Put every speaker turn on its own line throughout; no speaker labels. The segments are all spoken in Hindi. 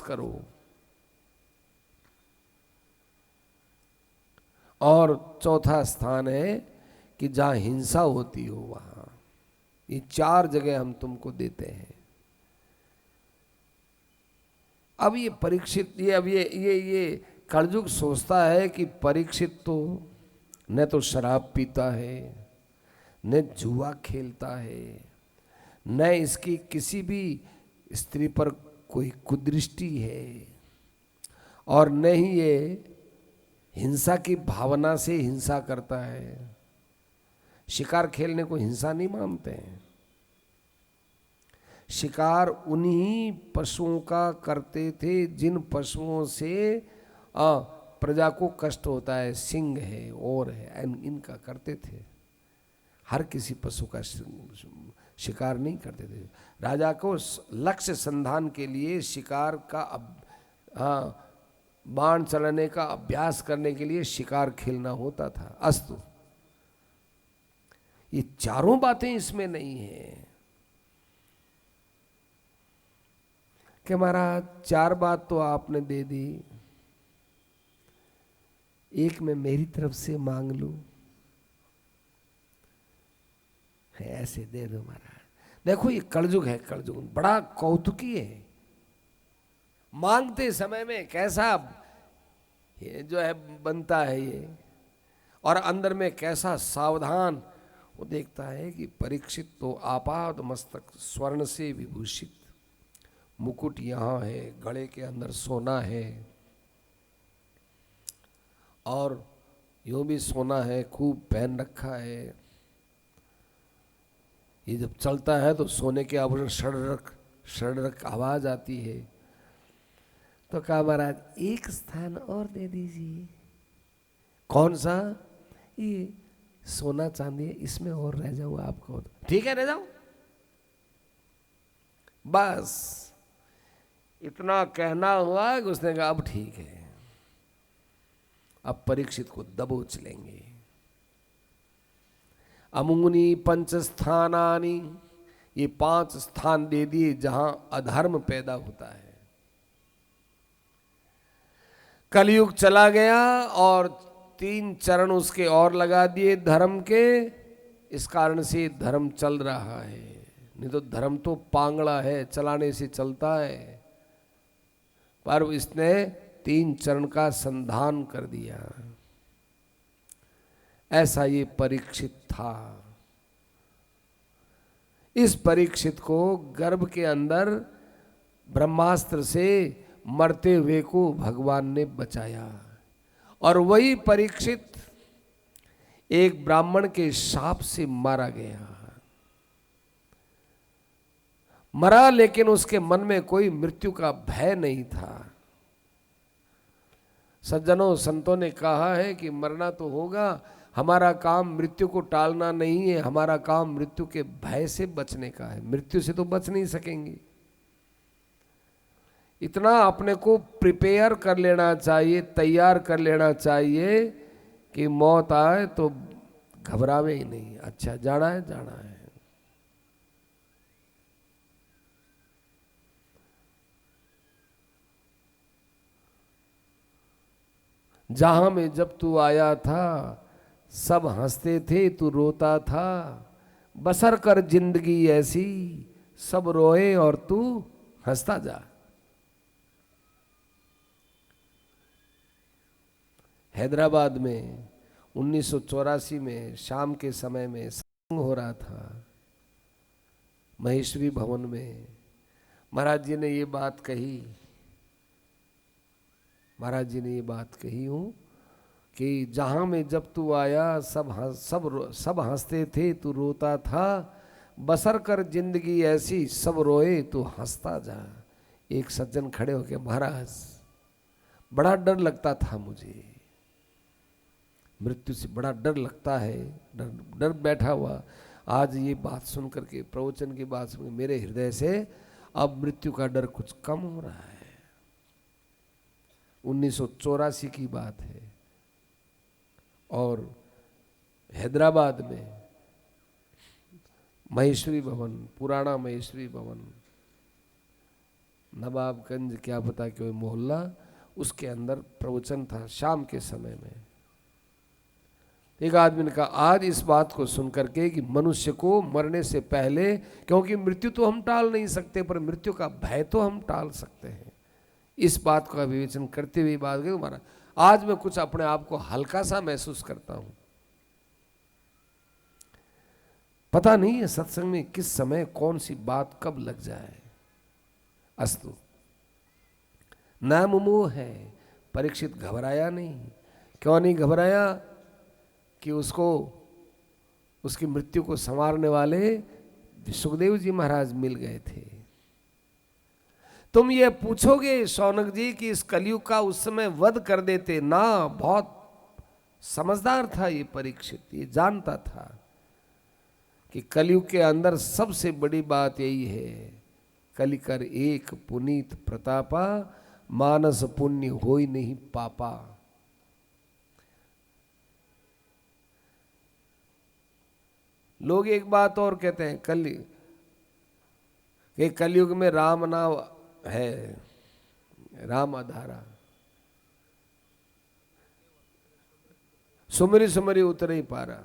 करो। और चौथा स्थान है कि जहां हिंसा होती हो वहां। ये 4 जगह हम तुमको देते हैं। अब ये परीक्षित, ये अब ये कलयुग सोचता है कि परीक्षित तो न तो शराब पीता है, न जुआ खेलता है, न इसकी किसी भी स्त्री पर कोई कुदृष्टि है, और न ही ये हिंसा की भावना से हिंसा करता है। शिकार खेलने को हिंसा नहीं मानते हैं। शिकार उन्हीं पशुओं का करते थे जिन पशुओं से प्रजा को कष्ट होता है। सिंह है और है, इनका करते थे। हर किसी पशु का शिकार नहीं करते थे। राजा को लक्ष्य संधान के लिए शिकार का बाण चलाने का अभ्यास करने के लिए शिकार खेलना होता था। अस्तु, ये चारों बातें इसमें नहीं है कि महाराज 4 बात तो आपने दे दी, एक मैं मेरी तरफ से मांग लूं। ऐसे दे दो महाराज। देखो ये कलयुग है, कलयुग बड़ा कौतुकी है। मांगते समय में कैसा ये जो है बनता है ये, और अंदर में कैसा सावधान वो देखता है कि परीक्षित तो आपाद मस्तक स्वर्ण से विभूषित, मुकुट यहाँ है, गले के अंदर सोना है, और यूं भी सोना है, खूब पहन रखा है। ये जब चलता है तो सोने के आभूषण शड़रक शड़रक आवाज आती है। तो कहा महाराज एक स्थान और दे दीजिए। कौन सा? ये सोना चांदी है, इसमें और रह जाऊँ आपको। ठीक है, रह जाओ। बस इतना कहना हुआ कि उसने कहा अब ठीक है, अब परीक्षित को दबोच लेंगे। अमुनि पंच स्थानानि, ये 5 स्थान दे दिए जहां अधर्म पैदा होता है। कलयुग चला गया और 3 चरण उसके और लगा दिए धर्म के। इस कारण से धर्म चल रहा है, नहीं तो धर्म तो पांगड़ा है, चलाने से चलता है। पर इसने 3 चरण का संधान कर दिया। ऐसा ये परीक्षित था। इस परीक्षित को गर्भ के अंदर ब्रह्मास्त्र से मरते हुए को भगवान ने बचाया। और वही परीक्षित एक ब्राह्मण के शाप से मारा गया। मरा, लेकिन उसके मन में कोई मृत्यु का भय नहीं था। सज्जनों, संतों ने कहा है कि मरना तो होगा, हमारा काम मृत्यु को टालना नहीं है, हमारा काम मृत्यु के भय से बचने का है। मृत्यु से तो बच नहीं सकेंगे। इतना अपने को प्रिपेयर कर लेना चाहिए, तैयार कर लेना चाहिए कि मौत आए तो घबरावे ही नहीं। अच्छा, जाना है, जाना है। जहां में जब तू आया था सब हंसते थे, तू रोता था। बसर कर जिंदगी ऐसी, सब रोए और तू हंसता जा। हैदराबाद में 1984 में शाम के समय में सत्संग हो रहा था महेश्वरी भवन में। महाराज जी ने ये बात कही, महाराज जी ने ये बात कही हूँ कि जहाँ में जब तू आया सब हंसते थे, तू रोता था। बसर कर जिंदगी ऐसी, सब रोए तू हंसता जा। एक सज्जन खड़े होके, महाराज बड़ा डर लगता था मुझे, मृत्यु से बड़ा डर लगता है, डर बैठा हुआ। आज ये बात सुन करके, प्रवचन की बात सुन मेरे हृदय से अब मृत्यु का डर कुछ कम हो रहा है। 1984 की बात है और हैदराबाद में महेश्वरी भवन, पुराना महेश्वरी भवन, नवाबगंज क्या पता कोई मोहल्ला, उसके अंदर प्रवचन था शाम के समय में। एक आदमी ने कहा आज इस बात को सुन करके कि मनुष्य को मरने से पहले, क्योंकि मृत्यु तो हम टाल नहीं सकते पर मृत्यु का भय तो हम टाल सकते हैं, इस बात का विवेचन करते हुए बात गई हमारा। आज मैं कुछ अपने आप को हल्का सा महसूस करता हूं। पता नहीं है सत्संग में किस समय कौन सी बात कब लग जाए। अस्तु, नाम मोह है। परीक्षित घबराया नहीं। क्यों नहीं घबराया? कि उसको उसकी मृत्यु को संवारने वाले सुखदेव जी महाराज मिल गए थे। तुम ये पूछोगे शौनक जी कि इस कलयुग का उस समय वध कर देते ना। बहुत समझदार था ये परीक्षित, ये जानता था कि कलयुग के अंदर सबसे बड़ी बात यही है, कलिकर एक पुनीत प्रतापा, मानस पुण्य होई नहीं पापा। लोग एक बात और कहते हैं, कलयुग में राम नाम है, राम आधारा, सुमरी सुमरी उतर ही पारा।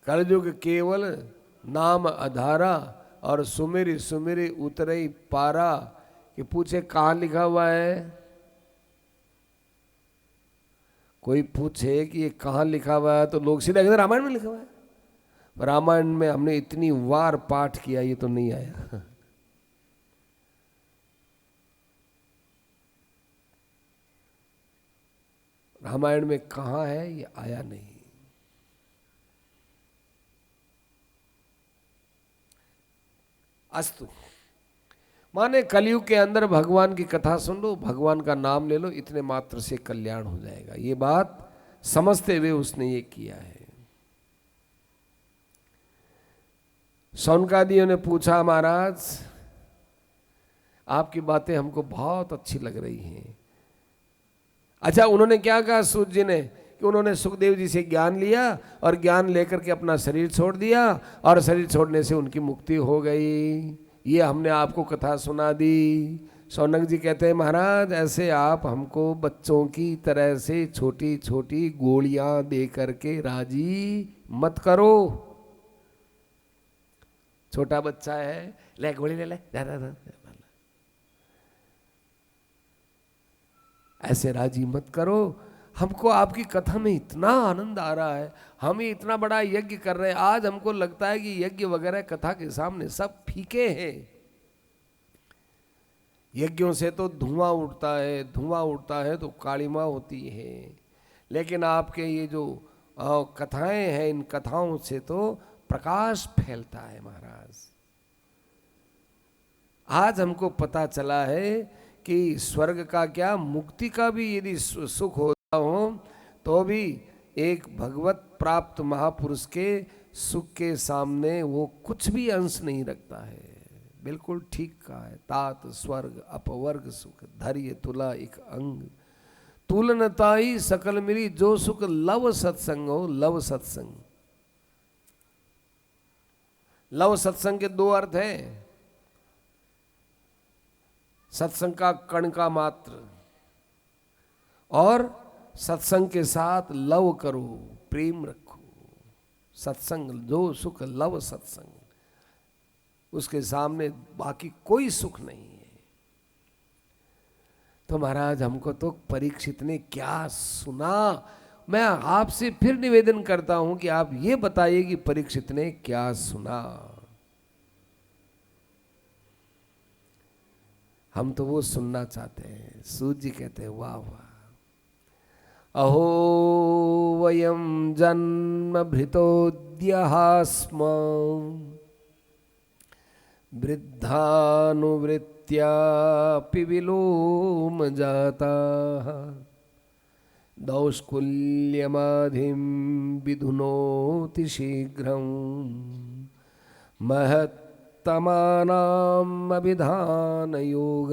कलयुग केवल नाम आधारा और सुमेरी सुमेरी उतरई पारा। कि पूछे कहाँ लिखा हुआ है? कोई पूछे कि ये कहाँ लिखा हुआ है तो लोग सीधा कहते रामायण में लिखा हुआ है। रामायण में हमने इतनी बार पाठ किया, ये तो नहीं आया। रामायण में कहाँ है ये आया नहीं। अस्तु, माने कलयुग के अंदर भगवान की कथा सुन लो, भगवान का नाम ले लो, इतने मात्र से कल्याण हो जाएगा। ये बात समझते हुए उसने ये किया है। शौनकादियों ने पूछा महाराज आपकी बातें हमको बहुत अच्छी लग रही हैं। अच्छा, उन्होंने क्या कहा सूत जी ने? कि उन्होंने सुखदेव जी से ज्ञान लिया और ज्ञान लेकर के अपना शरीर छोड़ दिया और शरीर छोड़ने से उनकी मुक्ति हो गई। ये हमने आपको कथा सुना दी। शौनक जी कहते हैं महाराज ऐसे आप हमको बच्चों की तरह से छोटी छोटी गोलियां दे करके राजी मत करो। छोटा बच्चा है, ले गोली ले ले, ऐसे राजी मत करो। हमको आपकी कथा में इतना आनंद आ रहा है, हम ये इतना बड़ा यज्ञ कर रहे हैं, आज हमको लगता है कि यज्ञ वगैरह कथा के सामने सब फीके हैं। यज्ञों से तो धुआं उठता है, धुआं उठता है तो कालिमा होती है, लेकिन आपके ये जो कथाएं हैं, इन कथाओं से तो प्रकाश फैलता है महाराज। आज हमको पता चला है कि स्वर्ग का क्या, मुक्ति का भी यदि सुख होता हो तो भी एक भगवत प्राप्त महापुरुष के सुख के सामने वो कुछ भी अंश नहीं रखता है। बिल्कुल ठीक कहा है। तात स्वर्ग अपवर्ग सुख धैर्य तुला एक अंग, तुलनताई सकल मिली जो सुख लव सत्संग हो। लव सत्संग, लव सत्संग के दो अर्थ हैं। सत्संग का कण का मात्र, और सत्संग के साथ लव करो, प्रेम रखो। सत्संग जो सुख लव सत्संग, उसके सामने बाकी कोई सुख नहीं है। तो महाराज हमको तो परीक्षित ने क्या सुना। मैं आपसे फिर निवेदन करता हूं कि आप ये बताइए कि परीक्षित ने क्या सुना। हम तो वो सुनना चाहते हैं। सूत जी कहते हैं वाह वाह, अहो वयम जन्म भृतोद्यः स्म वृद्धानुवृत्त्यापि विलोम जाताः दौष्कुल्यमाधिं विधुनोति शीघ्रं महत्तमानाम् अभिधान योग।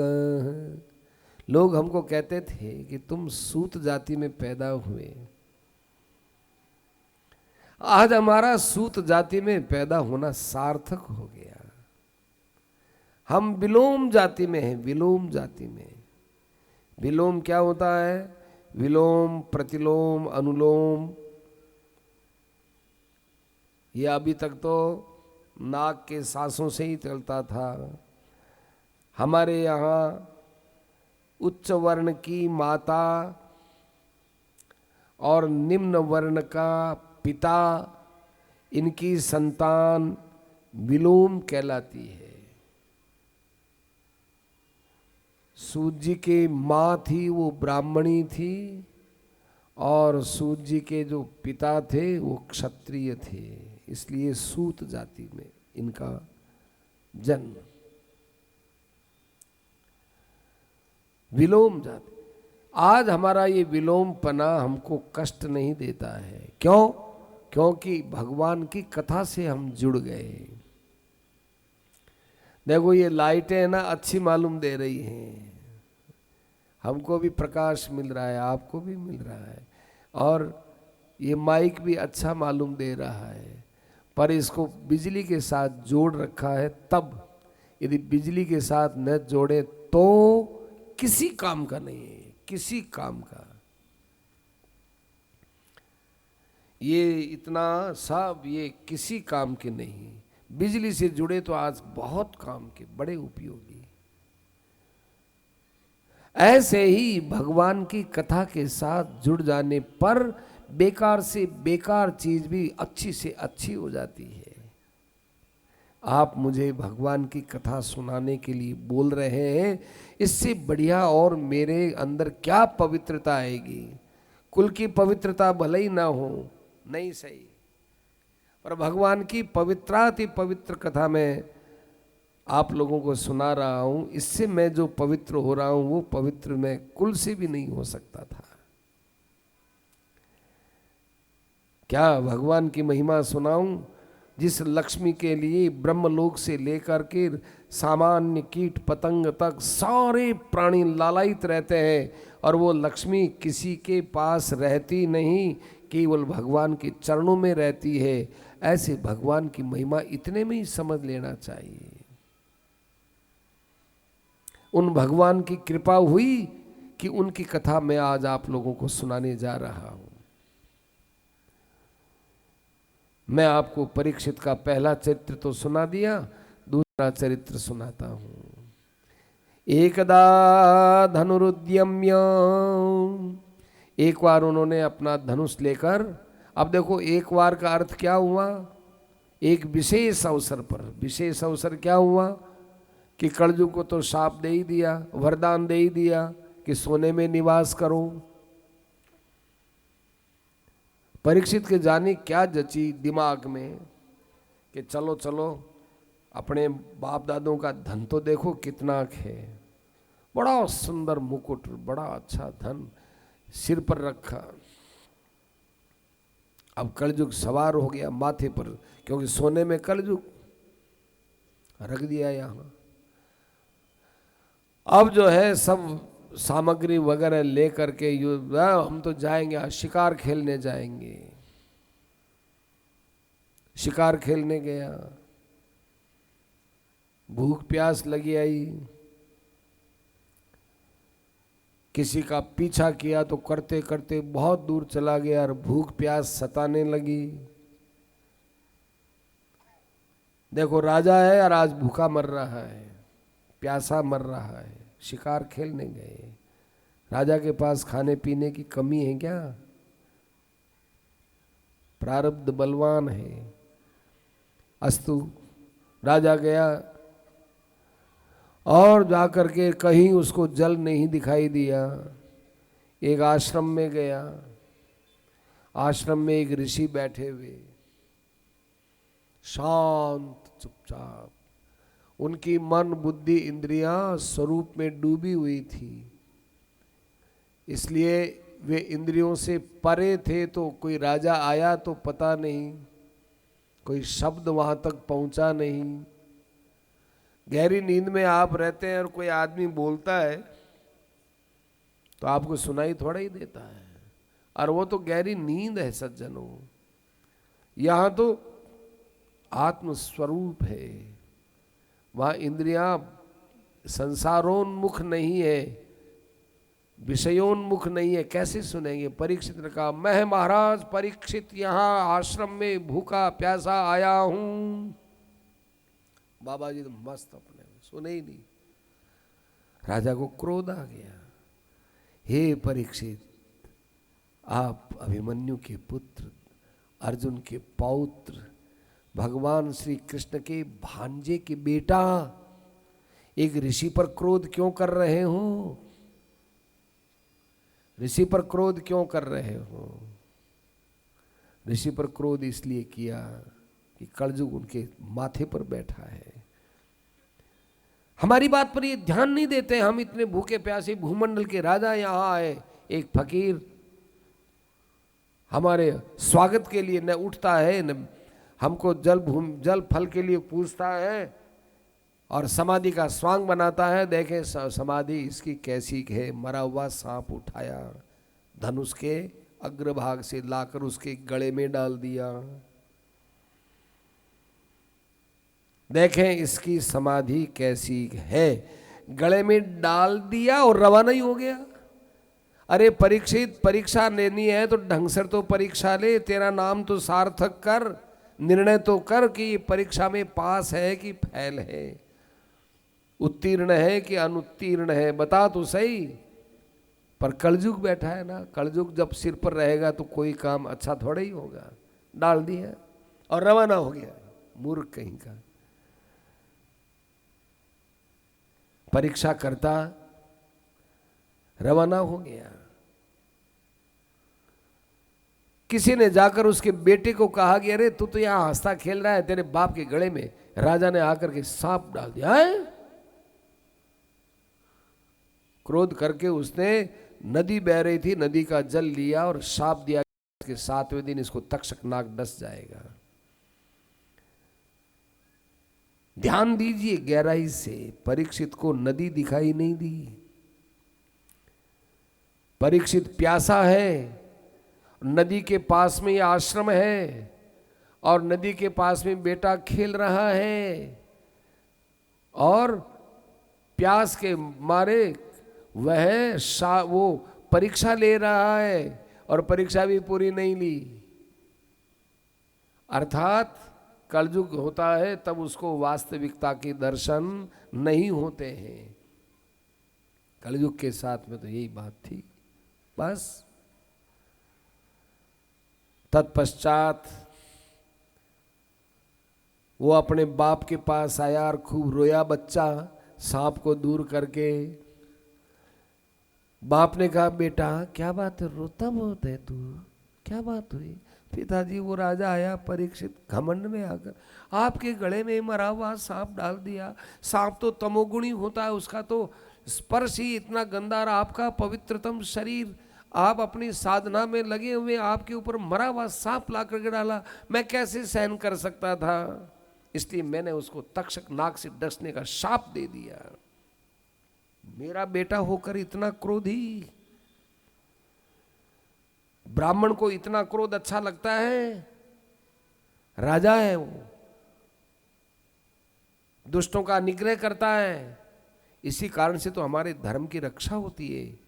लोग हमको कहते थे कि तुम सूत जाति में पैदा हुए। आज हमारा सूत जाति में पैदा होना सार्थक हो गया। हम विलोम जाति में हैं, विलोम जाति में। विलोम क्या होता है? विलोम, प्रतिलोम, अनुलोम। ये अभी तक तो नाक के सांसों से ही चलता था। हमारे यहाँ उच्च वर्ण की माता और निम्न वर्ण का पिता, इनकी संतान विलोम कहलाती है। सूत जी की माँ थी वो ब्राह्मणी थी, और सूत जी के जो पिता थे वो क्षत्रिय थे, इसलिए सूत जाति में इनका जन्म। विलोम जाति। आज हमारा ये विलोमपना हमको कष्ट नहीं देता है। क्यों? क्योंकि भगवान की कथा से हम जुड़ गए। देखो ये लाइटें ना अच्छी मालूम दे रही हैं, हमको भी प्रकाश मिल रहा है, आपको भी मिल रहा है, और ये माइक भी अच्छा मालूम दे रहा है, पर इसको बिजली के साथ जोड़ रखा है। तब यदि बिजली के साथ न जोड़े तो किसी काम का नहीं है, किसी काम का। ये इतना सब ये किसी काम के नहीं। बिजली से जुड़े तो आज बहुत काम के, बड़े उपयोगी। ऐसे ही भगवान की कथा के साथ जुड़ जाने पर बेकार से बेकार चीज भी अच्छी से अच्छी हो जाती है। आप मुझे भगवान की कथा सुनाने के लिए बोल रहे हैं, इससे बढ़िया और मेरे अंदर क्या पवित्रता आएगी? कुल की पवित्रता भले ही ना हो, नहीं सही, पर भगवान की पवित्राति पवित्र कथा में आप लोगों को सुना रहा हूं, इससे मैं जो पवित्र हो रहा हूं वो पवित्र मैं कुल से भी नहीं हो सकता था। क्या भगवान की महिमा सुनाऊं? जिस लक्ष्मी के लिए ब्रह्मलोक से लेकर के सामान्य कीट पतंग तक सारे प्राणी लालायित रहते हैं, और वो लक्ष्मी किसी के पास रहती नहीं, केवल भगवान के चरणों में रहती है। ऐसे भगवान की महिमा इतने में ही समझ लेना चाहिए। उन भगवान की कृपा हुई कि उनकी कथा मैं आज आप लोगों को सुनाने जा रहा हूं। मैं आपको परीक्षित का पहला चरित्र तो सुना दिया, दूसरा चरित्र सुनाता हूं। एकदा धनुरुद्यम्य, एक बार उन्होंने अपना धनुष लेकर, अब देखो एक बार का अर्थ क्या हुआ? एक विशेष अवसर पर। विशेष अवसर क्या हुआ? कि कलयुग को तो शाप दे ही दिया, वरदान दे ही दिया कि सोने में निवास करो। परीक्षित के जाने क्या जची दिमाग में कि चलो चलो अपने बाप दादों का धन तो देखो कितना है। बड़ा सुंदर मुकुट, बड़ा अच्छा धन सिर पर रखा। अब कलयुग सवार हो गया माथे पर, क्योंकि सोने में कलयुग रख दिया यहाँ। अब जो है सब सामग्री वगैरह ले करके हम तो जाएंगे, शिकार खेलने जाएंगे। शिकार खेलने गया, भूख प्यास लगी आई, किसी का पीछा किया तो करते करते बहुत दूर चला गया और भूख प्यास सताने लगी। देखो राजा है और आज भूखा मर रहा है, प्यासा मर रहा है। शिकार खेलने गए, राजा के पास खाने पीने की कमी है क्या? प्रारब्ध बलवान है। अस्तु राजा गया और जाकर के कहीं उसको जल नहीं दिखाई दिया। एक आश्रम में गया, आश्रम में एक ऋषि बैठे हुए, शांत चुपचाप, उनकी मन बुद्धि इंद्रियां स्वरूप में डूबी हुई थी, इसलिए वे इंद्रियों से परे थे। तो कोई राजा आया तो पता नहीं, कोई शब्द वहां तक पहुंचा नहीं। गहरी नींद में आप रहते हैं और कोई आदमी बोलता है तो आपको सुनाई थोड़ा ही देता है, और वो तो गहरी नींद है सज्जनों। यहां तो आत्म स्वरूप है, वहां इंद्रियां संसारोन्मुख नहीं है, विषयोन्मुख नहीं है, कैसे सुनेंगे? परीक्षित ने कहा, मैं महाराज परीक्षित यहाँ आश्रम में भूखा प्यासा आया हूं। बाबा जी तो मस्त अपने में सुने ही नहीं। राजा को क्रोध आ गया, हे परीक्षित, आप अभिमन्यु के पुत्र, अर्जुन के पौत्र, भगवान श्री कृष्ण के भांजे के बेटा, एक ऋषि पर क्रोध क्यों कर रहे हो? ऋषि पर क्रोध क्यों कर रहे हो? ऋषि पर क्रोध इसलिए किया कि कलयुग उनके माथे पर बैठा है। हमारी बात पर ये ध्यान नहीं देते। हम इतने भूखे प्यासे भूमंडल के राजा यहाँ आए, एक फकीर हमारे स्वागत के लिए न उठता है, न हमको जल फल के लिए पूछता है, और समाधि का स्वांग बनाता है। देखें समाधि इसकी कैसी है, मरा हुआ सांप उठाया, धनुष के अग्रभाग से लाकर उसके गले में डाल दिया। देखें इसकी समाधि कैसी है, गले में डाल दिया और रवाना ही हो गया। अरे परीक्षित, परीक्षा लेनी है तो ढंग से तो परीक्षा ले, तेरा नाम तो सार्थक कर, निर्णय तो कर कि ये परीक्षा में पास है कि फेल है, उत्तीर्ण है कि अनुत्तीर्ण है, बता तो सही। पर कलयुग बैठा है ना, कलयुग जब सिर पर रहेगा तो कोई काम अच्छा थोड़ा ही होगा। डाल दिया और रवाना हो गया, मूर्ख कहीं का। परीक्षा करता रवाना हो गया। किसी ने जाकर उसके बेटे को कहा कि अरे तू तो यहां हंसता खेल रहा है, तेरे बाप के गले में राजा ने आकर के सांप डाल दिया है। क्रोध करके उसने, नदी बह रही थी, नदी का जल लिया और शाप दिया कि 7वें दिन इसको तक्षक नाग डस जाएगा। ध्यान दीजिए गहराई से, परीक्षित को नदी दिखाई नहीं दी। परीक्षित प्यासा है, नदी के पास में ये आश्रम है और नदी के पास में बेटा खेल रहा है, और प्यास के मारे वो परीक्षा ले रहा है और परीक्षा भी पूरी नहीं ली। अर्थात कलयुग होता है तब उसको वास्तविकता के दर्शन नहीं होते हैं। कलयुग के साथ में तो यही बात थी बस। तत्पश्चात वो अपने बाप के पास आया और खूब रोया बच्चा, सांप को दूर करके। बाप ने कहा, बेटा क्या बात है, रोता बहुत है तू, क्या बात हुई? पिताजी वो राजा आया परीक्षित, घमंड में आकर आपके गले में मरा हुआ सांप डाल दिया। सांप तो तमोगुणी होता है, उसका तो स्पर्श ही इतना गंदा रहा। आपका पवित्रतम शरीर, आप अपनी साधना में लगे हुए, आपके ऊपर मरा हुआ सांप ला करके डाला, मैं कैसे सहन कर सकता था? इसलिए मैंने उसको तक्षक नाग से डसने का शाप दे दिया। मेरा बेटा होकर इतना क्रोधी, ब्राह्मण को इतना क्रोध अच्छा लगता है? राजा है वो, दुष्टों का निग्रह करता है। इसी कारण से तो हमारे धर्म की रक्षा होती है,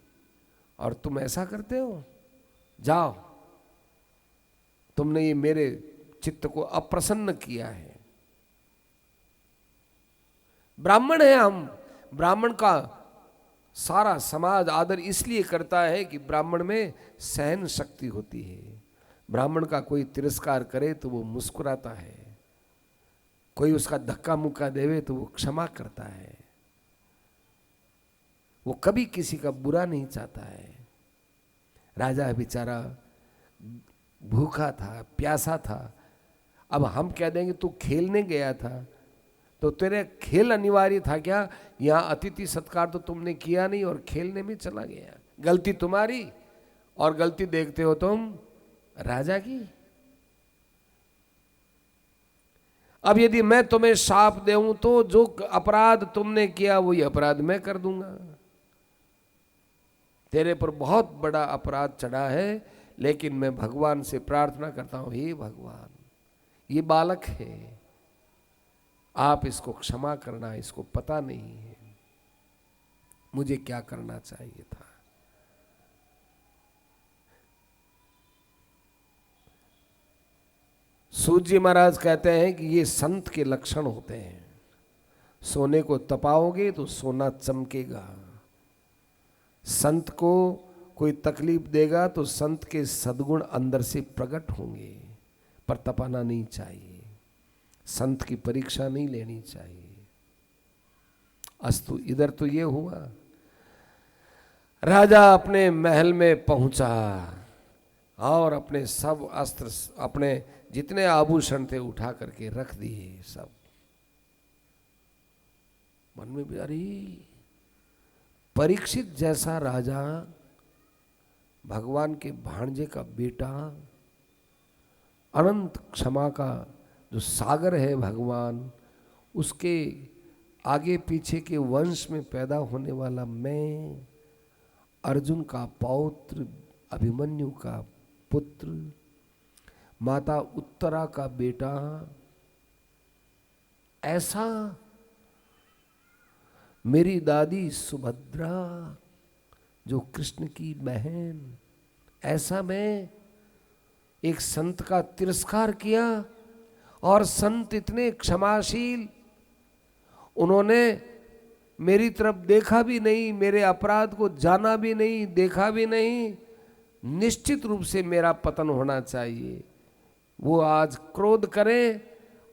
और तुम ऐसा करते हो? जाओ, तुमने ये मेरे चित्त को अप्रसन्न किया है। ब्राह्मण है हम, ब्राह्मण का सारा समाज आदर इसलिए करता है कि ब्राह्मण में सहन शक्ति होती है। ब्राह्मण का कोई तिरस्कार करे तो वो मुस्कुराता है, कोई उसका धक्का मुक्का देवे तो वो क्षमा करता है, वो कभी किसी का बुरा नहीं चाहता है। राजा बेचारा भूखा था, प्यासा था। अब हम कह देंगे तू खेलने गया था, तो तेरे खेल अनिवार्य था क्या? यहाँ अतिथि सत्कार तो तुमने किया नहीं और खेलने में चला गया। गलती तुम्हारी, और गलती देखते हो तुम राजा की। अब यदि मैं तुम्हें शाप दूं तो जो अपराध तुमने किया वही अपराध मैं कर दूंगा। तेरे पर बहुत बड़ा अपराध चढ़ा है, लेकिन मैं भगवान से प्रार्थना करता हूं, हे भगवान, ये बालक है, आप इसको क्षमा करना, इसको पता नहीं है। मुझे क्या करना चाहिए था। सूत जी महाराज कहते हैं कि ये संत के लक्षण होते हैं। सोने को तपाओगे तो सोना चमकेगा। संत को कोई तकलीफ देगा तो संत के सद्गुण अंदर से प्रकट होंगे, पर तपाना नहीं चाहिए। संत की परीक्षा नहीं लेनी चाहिए। अस्तु, इधर तो ये हुआ। राजा अपने महल में पहुंचा और अपने सब अस्त्र, अपने जितने आभूषण थे उठा करके रख दिए सब। मन में भी अरे, परीक्षित जैसा राजा, भगवान के भांजे का बेटा, अनंत क्षमा का जो सागर है भगवान, उसके आगे पीछे के वंश में पैदा होने वाला मैं, अर्जुन का पौत्र, अभिमन्यु का पुत्र, माता उत्तरा का बेटा, ऐसा मेरी दादी सुभद्रा जो कृष्ण की बहन, ऐसा मैं एक संत का तिरस्कार किया। और संत इतने क्षमाशील, उन्होंने मेरी तरफ देखा भी नहीं, मेरे अपराध को जाना भी नहीं, देखा भी नहीं। निश्चित रूप से मेरा पतन होना चाहिए। वो आज क्रोध करें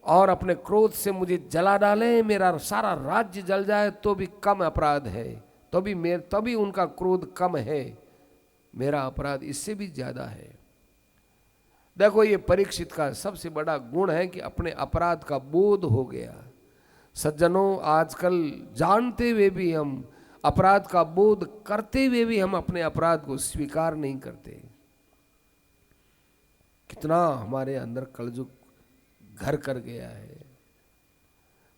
और अपने क्रोध से मुझे जला डालें, मेरा सारा राज्य जल जाए तो भी कम अपराध है, तभी उनका क्रोध कम है, मेरा अपराध इससे भी ज्यादा है। देखो, ये परीक्षित का सबसे बड़ा गुण है कि अपने अपराध का बोध हो गया। सज्जनों, आजकल जानते हुए भी हम, अपराध का बोध करते हुए भी हम अपने अपराध को स्वीकार नहीं करते। कितना हमारे अंदर कलजुग घर कर गया है।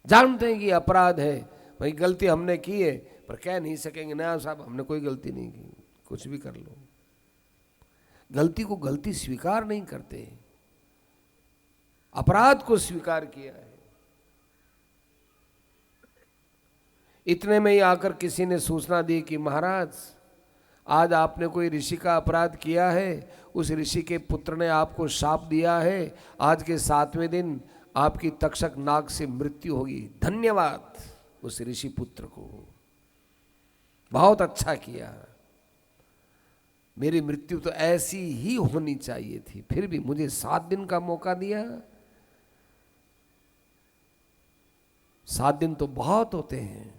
जानते हैं कि अपराध है, भाई गलती हमने की है, पर कह नहीं सकेंगे ना साहब हमने कोई गलती नहीं की, कुछ भी कर लो। गलती को गलती स्वीकार नहीं करते, अपराध को स्वीकार किया है। इतने में ही आकर किसी ने सूचना दी कि महाराज, आज आपने कोई ऋषि का अपराध किया है, उस ऋषि के पुत्र ने आपको शाप दिया है, आज के 7वें दिन आपकी तक्षक नाग से मृत्यु होगी। धन्यवाद उस ऋषि पुत्र को, बहुत अच्छा किया, मेरी मृत्यु तो ऐसी ही होनी चाहिए थी, फिर भी मुझे 7 दिन का मौका दिया। 7 दिन तो बहुत होते हैं।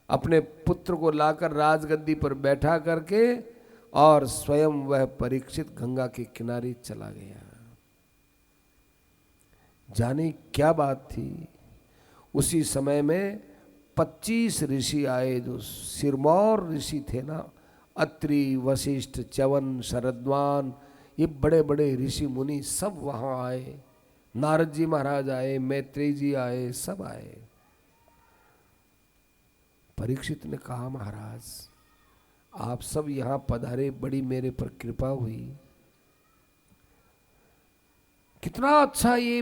अपने पुत्र को लाकर राजगद्दी पर बैठा करके और स्वयं वह परीक्षित गंगा के किनारे चला गया। जाने क्या बात थी, उसी समय में 25 ऋषि आए, जो सिरमौर ऋषि थे ना, अत्रि, वशिष्ठ, च्यवन, शरद्वान, ये बड़े बड़े ऋषि मुनि सब वहां आए। नारद जी महाराज आए, मैत्रेय जी आए, सब आए। परीक्षित ने कहा, महाराज आप सब यहां पधारे, बड़ी मेरे पर कृपा हुई। कितना अच्छा ये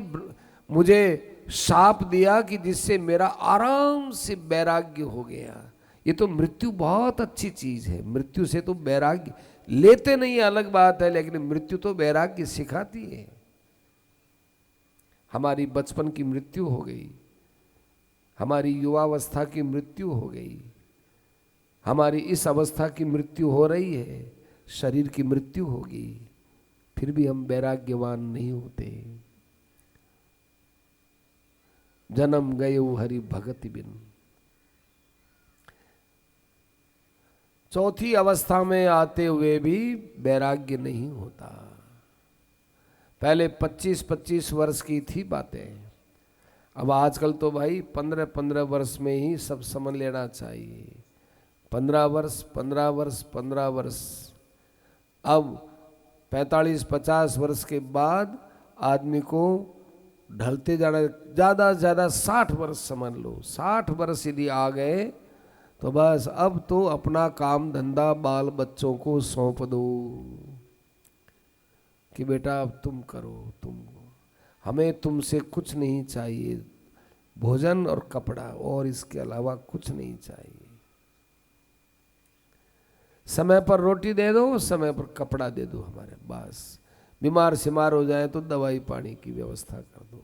मुझे शाप दिया कि जिससे मेरा आराम से वैराग्य हो गया। ये तो मृत्यु बहुत अच्छी चीज है, मृत्यु से तो वैराग्य लेते नहीं अलग बात है, लेकिन मृत्यु तो वैराग्य सिखाती है। हमारी बचपन की मृत्यु हो गई, हमारी युवावस्था की मृत्यु हो गई, हमारी इस अवस्था की मृत्यु हो रही है, शरीर की मृत्यु होगी, फिर भी हम वैराग्यवान नहीं होते। जन्म गयो हरि भगति बिन। चौथी अवस्था में आते हुए भी वैराग्य नहीं होता। पहले 25-25 वर्ष की थी बातें, अब आजकल तो भाई 15-15 वर्ष में ही सब समझ लेना चाहिए। 15 वर्ष 15 वर्ष 15 वर्ष, अब 45-50 वर्ष के बाद आदमी को ढलते जाना, ज़्यादा से ज़्यादा 60 वर्ष समझ लो। 60 वर्ष यदि आ गए तो बस अब तो अपना काम धंधा बाल बच्चों को सौंप दो कि बेटा अब तुम करो, हमें तुमसे कुछ नहीं चाहिए, भोजन और कपड़ा, और इसके अलावा कुछ नहीं चाहिए। समय पर रोटी दे दो, समय पर कपड़ा दे दो हमारे, बस। बीमार सिमार हो जाए तो दवाई पानी की व्यवस्था कर दो।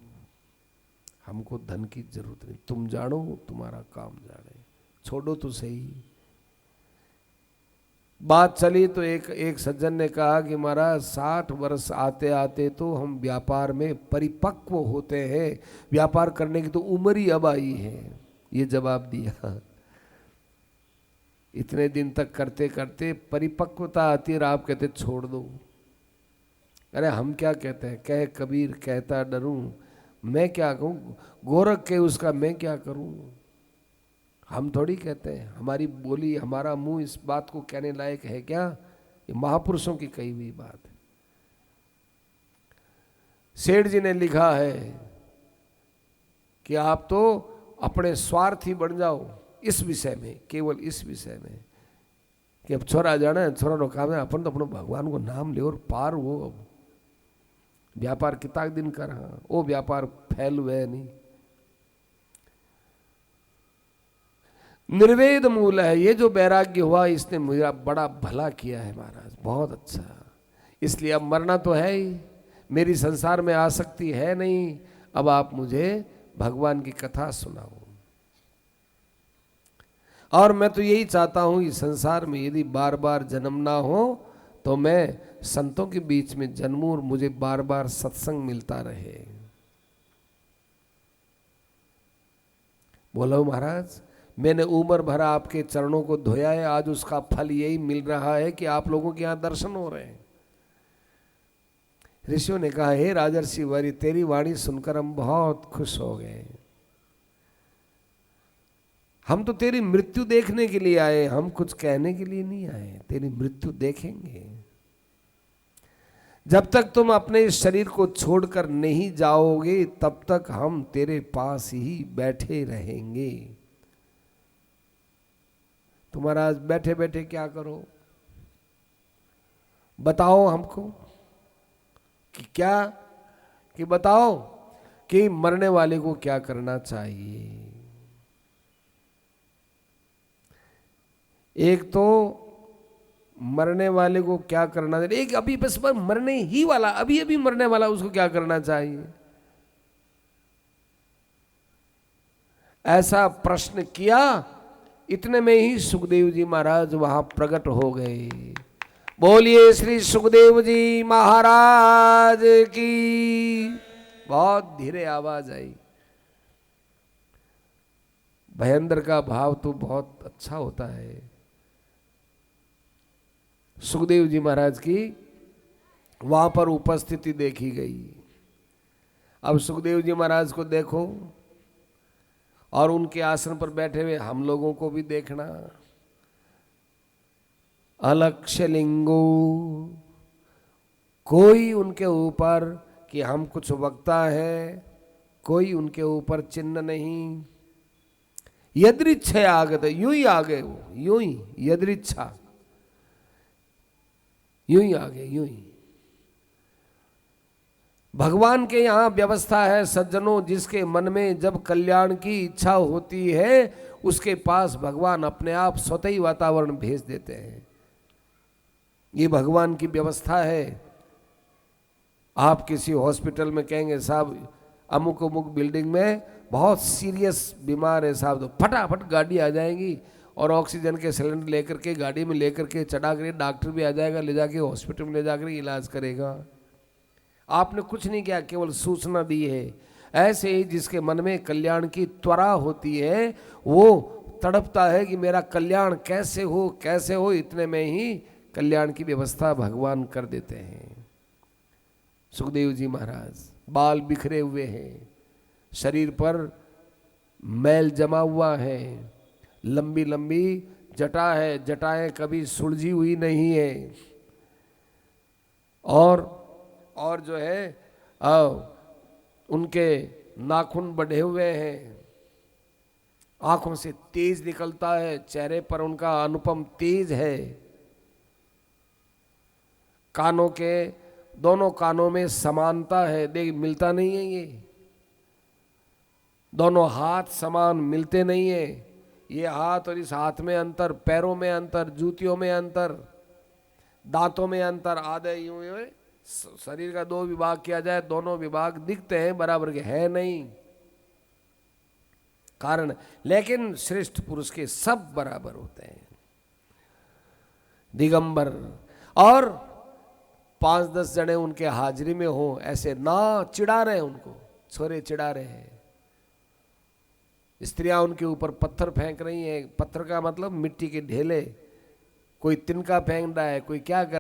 हमको धन की जरूरत नहीं, तुम जानो तुम्हारा काम जाने, छोड़ो तो सही। बात चली तो एक सज्जन ने कहा कि महाराज 60 वर्ष आते आते तो हम व्यापार में परिपक्व होते हैं, व्यापार करने की तो उम्र ही अब आई है। ये जवाब दिया। इतने दिन तक करते करते परिपक्वता आती है, आप कहते छोड़ दो। अरे हम क्या कहते हैं, कह कबीर कहता डरूं, मैं क्या कहूँ, गोरख के उसका मैं क्या करूं। हम थोड़ी कहते हैं, हमारी बोली हमारा मुंह इस बात को कहने लायक है क्या? ये महापुरुषों की कही हुई बात है। सेठ जी ने लिखा है कि आप तो अपने स्वार्थी बन जाओ इस विषय में, केवल इस विषय में कि अब छोरा जाना है, छोरा रो काम है, अपन तो अपने भगवान को नाम ले और पार हो। अब व्यापार कितना दिन कर, हाँ वो व्यापार फैल हुए नहीं। निर्वेद मूल है। ये जो वैराग्य हुआ इसने मेरा बड़ा भला किया है महाराज, बहुत अच्छा। इसलिए अब मरना तो है ही, मेरी संसार में आसक्ति है नहीं। अब आप मुझे भगवान की कथा सुनाओ। और मैं तो यही चाहता हूं इस संसार में यदि बार बार जन्म ना हो तो मैं संतों के बीच में जन्मूं और मुझे बार बार सत्संग मिलता रहे। बोलो महाराज, मैंने उम्र भर आपके चरणों को धोया है, आज उसका फल यही मिल रहा है कि आप लोगों के यहां दर्शन हो रहे हैं। ऋषियों ने कहा, हे राजर्षि वरी, तेरी वाणी सुनकर हम बहुत खुश हो गए। हम तो तेरी मृत्यु देखने के लिए आए, हम कुछ कहने के लिए नहीं आए, तेरी मृत्यु देखेंगे। जब तक तुम अपने इस शरीर को छोड़कर नहीं जाओगे तब तक हम तेरे पास ही बैठे रहेंगे। तुम महाराज बैठे बैठे क्या करो, बताओ हमको कि क्या, कि बताओ कि मरने वाले को क्या करना चाहिए। एक तो मरने वाले को क्या करना चाहिए, एक अभी बस मरने ही वाला, अभी अभी मरने वाला, उसको क्या करना चाहिए। ऐसा प्रश्न किया, इतने में ही सुखदेव जी महाराज वहां प्रकट हो गए। बोलिए श्री सुखदेव जी महाराज की। बहुत धीरे आवाज आई। भयंकर का भाव तो बहुत अच्छा होता है। सुखदेव जी महाराज की वहां पर उपस्थिति देखी गई। अब सुखदेव जी महाराज को देखो और उनके आसन पर बैठे हुए हम लोगों को भी देखना। अलक्ष्य लिंगो, कोई उनके ऊपर कि हम कुछ वक्ता है, कोई उनके ऊपर चिन्ह नहीं। यदृच्छा आगत, यूं ही आ गए वो, यूं ही यदृच्छा, यूं ही आ गए, यूं ही। भगवान के यहाँ व्यवस्था है सज्जनों, जिसके मन में जब कल्याण की इच्छा होती है उसके पास भगवान अपने आप स्वतः ही वातावरण भेज देते हैं। ये भगवान की व्यवस्था है। आप किसी हॉस्पिटल में कहेंगे साहब अमुक अमुक बिल्डिंग में बहुत सीरियस बीमार है साहब, तो फटाफट गाड़ी आ जाएगी और ऑक्सीजन के सिलेंडर लेकर के गाड़ी में लेकर के चढ़ा कर डॉक्टर भी आ जाएगा, ले जाके हॉस्पिटल में ले जाकर इलाज करेगा। आपने कुछ नहीं किया, केवल सूचना दी है। ऐसे ही जिसके मन में कल्याण की त्वरा होती है वो तड़पता है कि मेरा कल्याण कैसे हो कैसे हो, इतने में ही कल्याण की व्यवस्था भगवान कर देते हैं। सुखदेव जी महाराज बाल बिखरे हुए हैं, शरीर पर मैल जमा हुआ है, लंबी लंबी जटा है, जटाएं कभी सुलझी हुई नहीं है, और जो है उनके नाखून बढ़े हुए हैं, आंखों से तेज निकलता है, चेहरे पर उनका अनुपम तेज है, कानों के दोनों कानों में समानता है, देख मिलता नहीं है ये, दोनों हाथ समान मिलते नहीं है, ये हाथ और इस हाथ में अंतर, पैरों में अंतर, जूतियों में अंतर, दांतों में अंतर, आधे यूं यूं शरीर का दो विभाग किया जाए, दोनों विभाग दिखते हैं बराबर के, है नहीं कारण, लेकिन श्रेष्ठ पुरुष के सब बराबर होते हैं। दिगंबर और 5-10 जने उनके हाजिरी में हो, ऐसे ना चिढ़ा रहे हैं उनको, छोरे चिढ़ा रहे हैं, स्त्रियां उनके ऊपर पत्थर फेंक रही हैं, पत्थर का मतलब मिट्टी के ढेले, कोई तिनका फेंक रहा है, कोई क्या कर